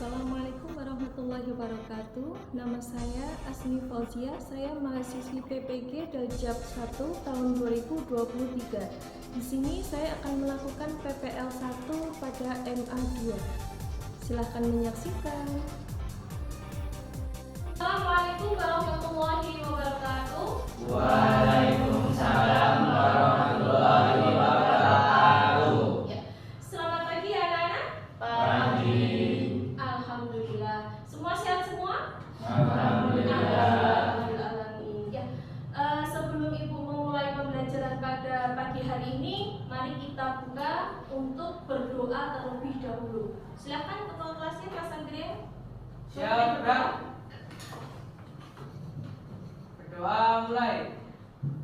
Assalamualaikum warahmatullahi wabarakatuh. Nama saya Asmi Fauzia. Saya mahasiswi PPG Daljab 1 tahun 2023. Di sini saya akan melakukan PPL 1 pada MA 2. Silahkan menyaksikan. Assalamualaikum warahmatullahi wabarakatuh. Waalaikumsalam warahmatullahi wabarakatuh. Selamat pagi anak-anak. Pagi. Alhamdulillah. Semua sehat semua? Alhamdulillah. Ya. Sebelum Ibu memulai pembelajaran pada pagi hari ini, mari kita buka untuk berdoa terlebih dahulu. Silakan ketua kelasnya Mas Andrea. Siap, Kak. Berdoa mulai.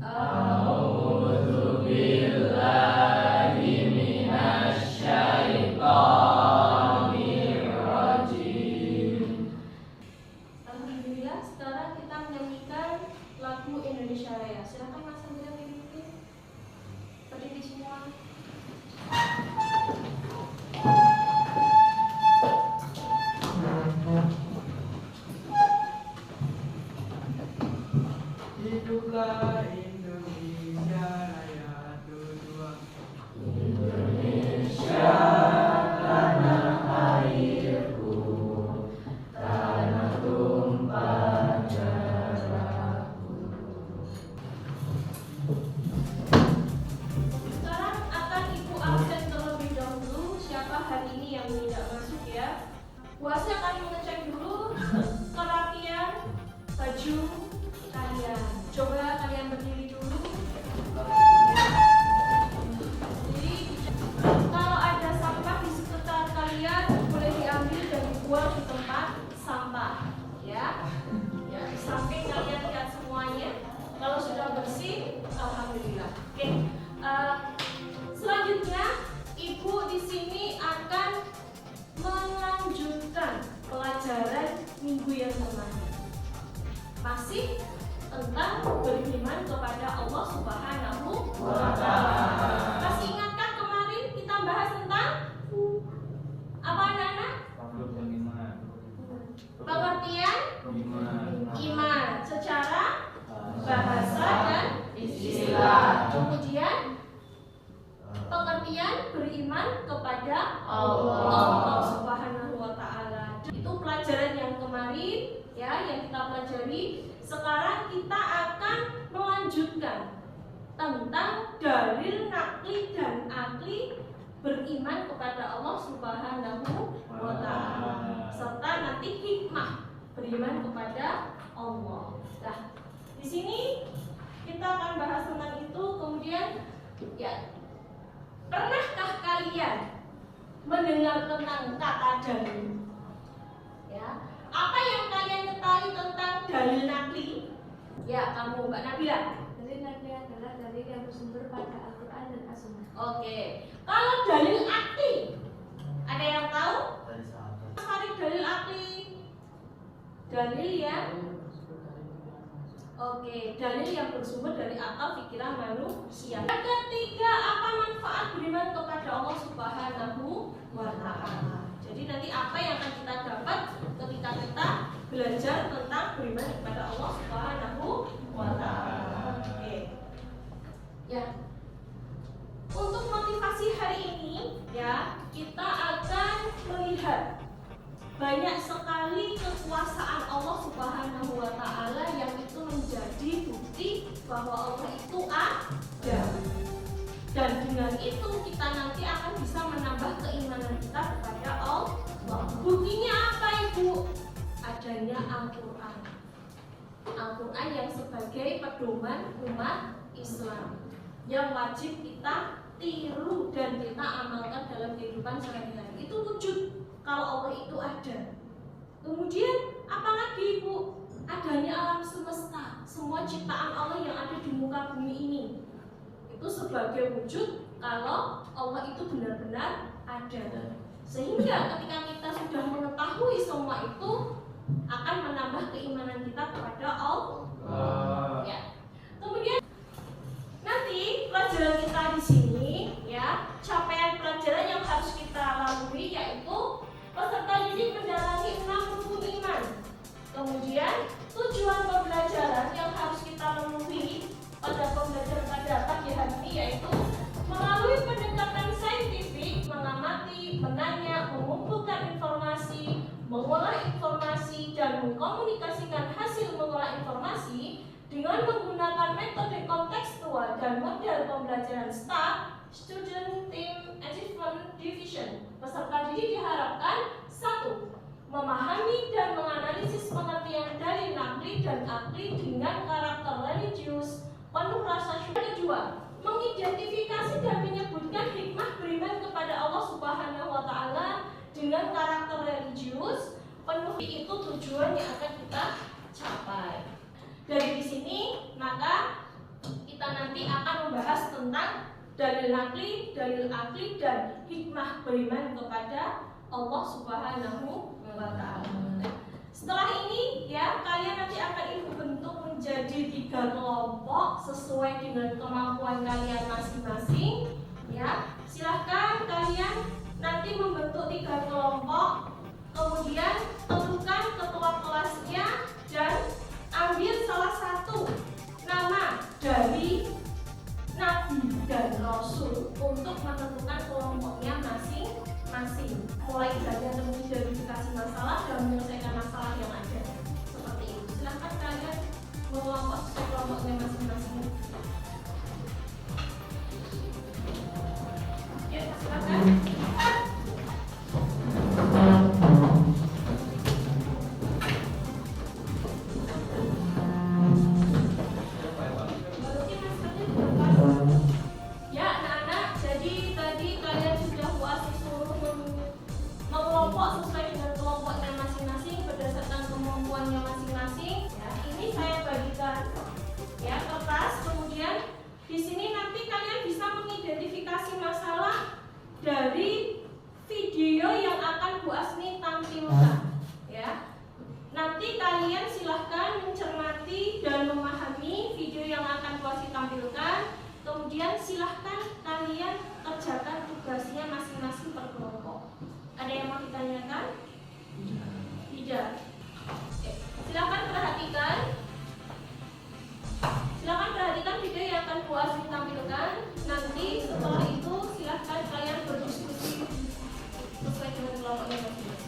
A'udzu billahi minasyaitonir rajim. Alhamdulillah, sekarang kita menyanyikan lagu Indonesia Raya. Silakan Mas Andrea pimpin. Berdiri semua. Hiduplah Indonesia Raya tujuan. Indonesia, tanah airku, tanah tumpah darahku. Sekarang akan Ibu absen terlebih dahulu. Siapa hari ini yang tidak masuk ya? Puasa akan mengecek dulu kerapian baju kalian. Coba kalian berdiri dulu. Jadi kalau ada sampah di sekitar kalian boleh diambil dan dibuang di tempat sampah, ya. Ya, di samping kalian lihat semuanya. Kalau sudah bersih, alhamdulillah. Oke. Selanjutnya, Ibu di sini akan melanjutkan pelajaran minggu yang kemarin. Masih tentang beriman kepada Allah Subhanahu wa Ta'ala. Masih ingatkah kemarin kita bahas tentang apa anak-anak? Pengertian iman secara bahasa dan istilah. Kemudian pengertian beriman kepada Allah Subhanahu wa Ta'ala. Itu pelajaran yang kemarin ya, yang kita pelajari. Sekarang kita akan melanjutkan tentang dalil nakli dan akli beriman kepada Allah Subhanahu wa Ta'ala, serta nanti hikmah beriman kepada Allah. Nah, di sini kita akan bahas tentang itu. Kemudian ya, pernahkah kalian mendengar tentang kata dalil? Ya, apa yang kalian ketahui tentang dalil nakli? Ya, kamu Mbak Nabila. Dalil nakli adalah dalil yang bersumber pada Al-Quran dan As-Sunnah. Oke. Kalau dalil akli, ada yang tahu? Tarik dalil akli. Dalil yang dalil yang bersumber dari akal pikiran manusia. Yang ketiga, apa manfaat beriman kepada Allah Subhanahu wa Ta'ala? Jadi nanti apa yang akan kita dapat ketika kita belajar tentang beriman kepada Allah Subhanahu wa Ta'ala. Oke. Ya. Untuk motivasi hari ini ya, kita akan melihat banyak sekali kekuasaan Allah Subhanahu wa Ta'ala yang itu menjadi bukti bahwa Allah itu ada. Dan dengan itu kita nanti akan bisa menambah keimanan kita kepada Allah. Buktinya apa Ibu? Adanya Al-Quran. Al-Quran yang sebagai pedoman umat Islam yang wajib kita tiru dan kita amalkan dalam kehidupan sehari-hari. Itu wujud kalau Allah itu ada. Kemudian apalagi Ibu? Adanya alam semesta, semua ciptaan Allah yang ada di muka bumi ini. Itu sebagai wujud kalau Allah itu benar-benar ada. Sehingga ketika kita sudah mengetahui semua itu, akan menambah keimanan kita kepada Allah. Ya. Kemudian nanti pelajaran kita di sini ya, capaian pelajaran yang harus kita lalui yaitu peserta didik menjalani mengkomunikasikan hasil mengolah informasi dengan menggunakan metode kontekstual dan model pembelajaran STAR, Student Team Achievement Division. Peserta didik diharapkan 1. Memahami dan menganalisis pengertian dalil nakli dan akli dengan karakter religius penuh rasa syukur. 2. Mengidentifikasi dan menyebutkan hikmah beriman kepada Allah Subhanahu wa Ta'ala dengan karakter religius penuh. Itu tujuan yang akan kita capai. Dari di sini maka kita nanti akan membahas tentang dalil nakli, dalil akli, dan hikmah beriman kepada Allah Subhanahu wa Ta'ala. Setelah ini ya, kalian nanti akan ibu bentuk menjadi 3 kelompok sesuai dengan kemampuan kalian masing-masing. Ya, silahkan kalian nanti membentuk 3 kelompok, kemudian tentukan ketua kelasnya dan ambil salah satu nama dari Nabi dan Rasul untuk menentukan kelompoknya masing-masing. Mulai dari mengidentifikasi masalah dan menyelesaikan masalah yang ada. Seperti itu. Silahkan kalian mengelompok sesuai kelompoknya masing-masing. Ya, silahkan. Dari video yang akan Bu Asmi tampilkan, ya. Nanti kalian silahkan mencermati dan memahami video yang akan Bu Asmi tampilkan. Kemudian silahkan kalian kerjakan tugasnya masing-masing per kelompok. Ada yang mau ditanyakan? Tidak. Oke. Silahkan perhatikan. Silahkan perhatikan video yang akan Bu Asmi tampilkan. Nanti setelah itu silahkan kalian berdiskusi sesuai dengan kelompoknya masing-masing.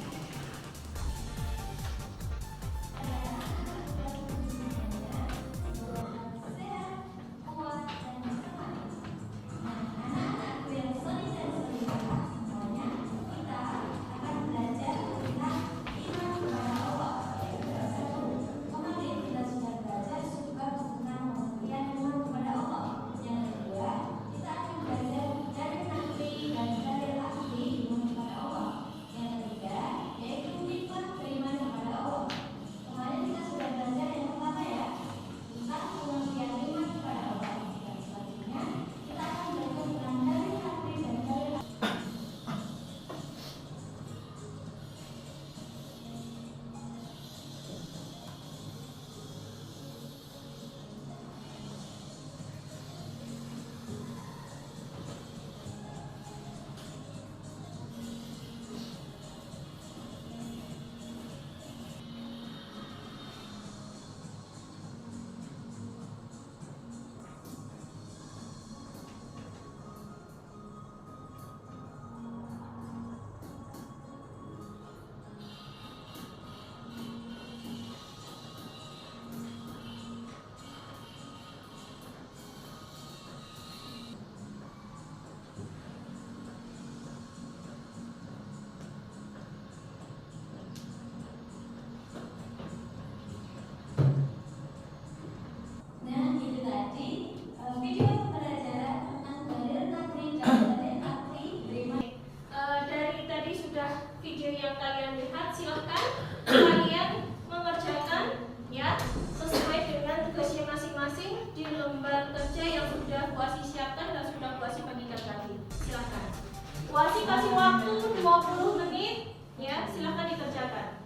Wasi kasih waktu 20 menit ya, silakan dikerjakan.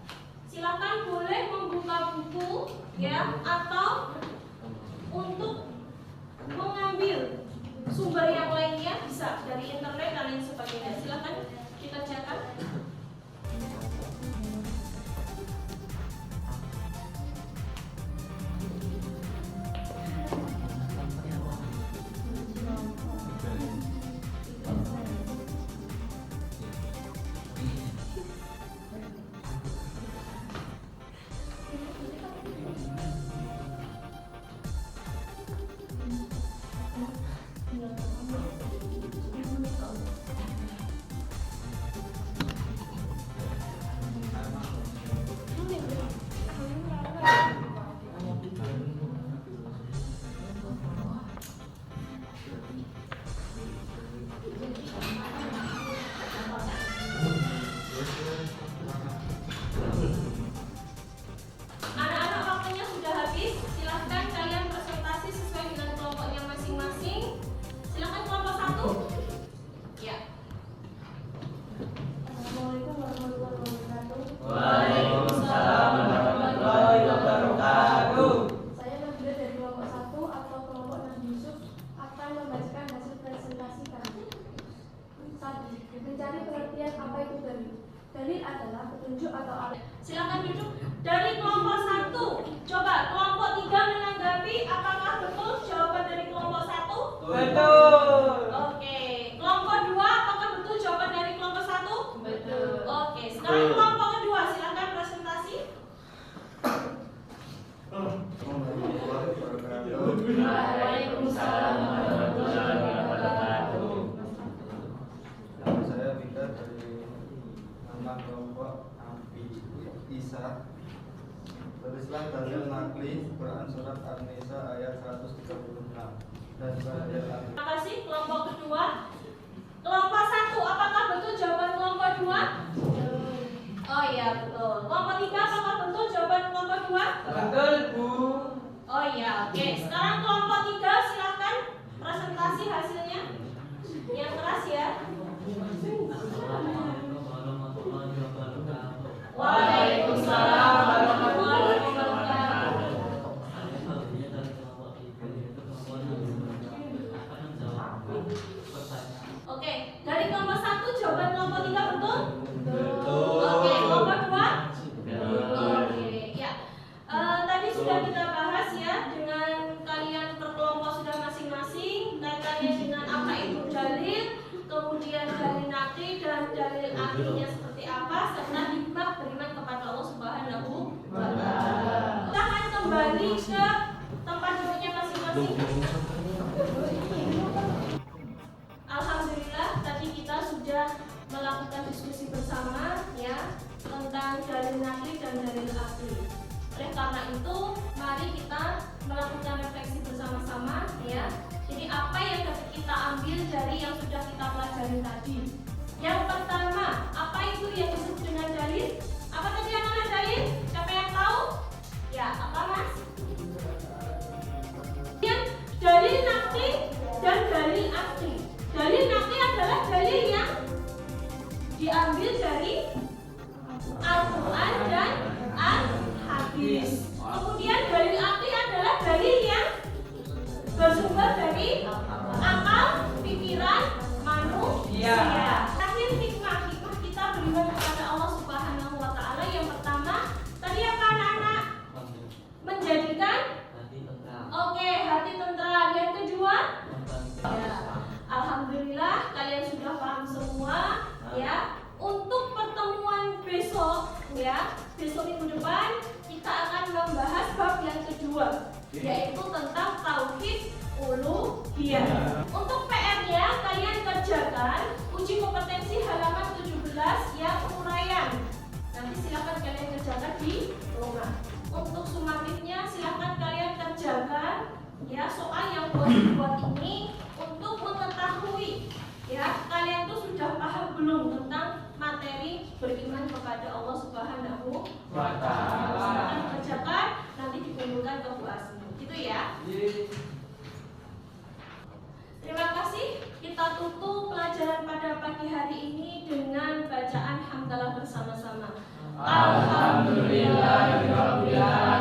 Silakan boleh membuka buku ya, atau untuk mengambil sumber yang lainnya bisa dari internet dan lain sebagainya. Silakan dikerjakan. petunjuk atau arah. Silakan duduk. Dari kelompok 1, coba kelompok 3 menanggapi apakah betul jawaban dari kelompok 1? Betul. Oke. Kelompok 2 apakah betul jawaban dari kelompok 1? Betul. Oke, sekarang kelompok kedua silakan presentasi. Waalaikumsalam warahmatullahi wabarakatuh. Nama saya Bika dari nama kelompok Ampi Isa. Tulislah dalil nakli Quran surat An-Nisa ayat 136 dan dalil Terima kasih. Kelompok kedua. Kelompok 1 apakah betul jawaban kelompok 2? Oh iya betul. Kelompok 3 apakah betul jawaban kelompok 2? Betul, Bu. Oh iya, oke. Sekarang kelompok 3 silakan presentasi hasilnya. Yang keras ya. Waalaikumsalam warahmatullahi wabarakatuh. Oke, dari kelompok 1 jawaban kelompok 3 betul? Betul. Oke, kelompok 2? Betul. Oke, ya. Tadi sudah kita bahas ya dengan kalian per kelompok sudah masing-masing kaitannya dengan apa itu dalil, kemudian dalil nakli dan dalil aklinya seperti apa, serta hikmah beriman kepada Allah Subhanahu wa Ta'ala. Kita akan kembali ke tempat duduknya masing-masing. Alhamdulillah tadi kita sudah melakukan diskusi bersama ya tentang dalil nakli dan dalil akli. Oleh karena itu, mari kita melakukan refleksi bersama-sama ya. Jadi apa yang dapat kita ambil dari yang sudah kita pelajari tadi? Yang pertama, apa itu yang disebut dengan dalil? Apa tadi yang namanya dalil? Siapa yang tahu? Ya, apa Mas? Yang dalil nakli dan dalil akli. Dalil nakli adalah dalil yang diambil dari Al-Quran dan Al-Hadis. Kemudian dalil akli adalah dalil yang bersumber dari akal, pikiran manusia. Terakhir hikmah kita beriman kepada Allah Subhanahu wa Ta'ala. Yang pertama, tadi apa anak-anak? Menjadikan hati tentram. Yang kedua, ya, alhamdulillah kalian sudah paham semua ya. Untuk pertemuan besok ya, besok minggu depan kita akan membahas bab yang kedua, yaitu tentang tauhid uluhiyah. Untuk PR-nya kalian kerjakan uji kompetensi halaman 17 ya, penguraian. Nanti silakan kalian kerjakan di rumah. Untuk sumatifnya silakan kalian kerjakan ya soal yang buat ini untuk mengetahui ya kalian tuh sudah paham belum tentang materi beriman kepada Allah Subhanahu wa Ta'ala. Silakan kerjakan, nanti dikumpulkan ke Bu Asmi. Gitu ya. Terima kasih. Kita tutup pelajaran pada pagi hari ini dengan bacaan hamdalah bersama-sama. Alhamdulillahirabbil alamin.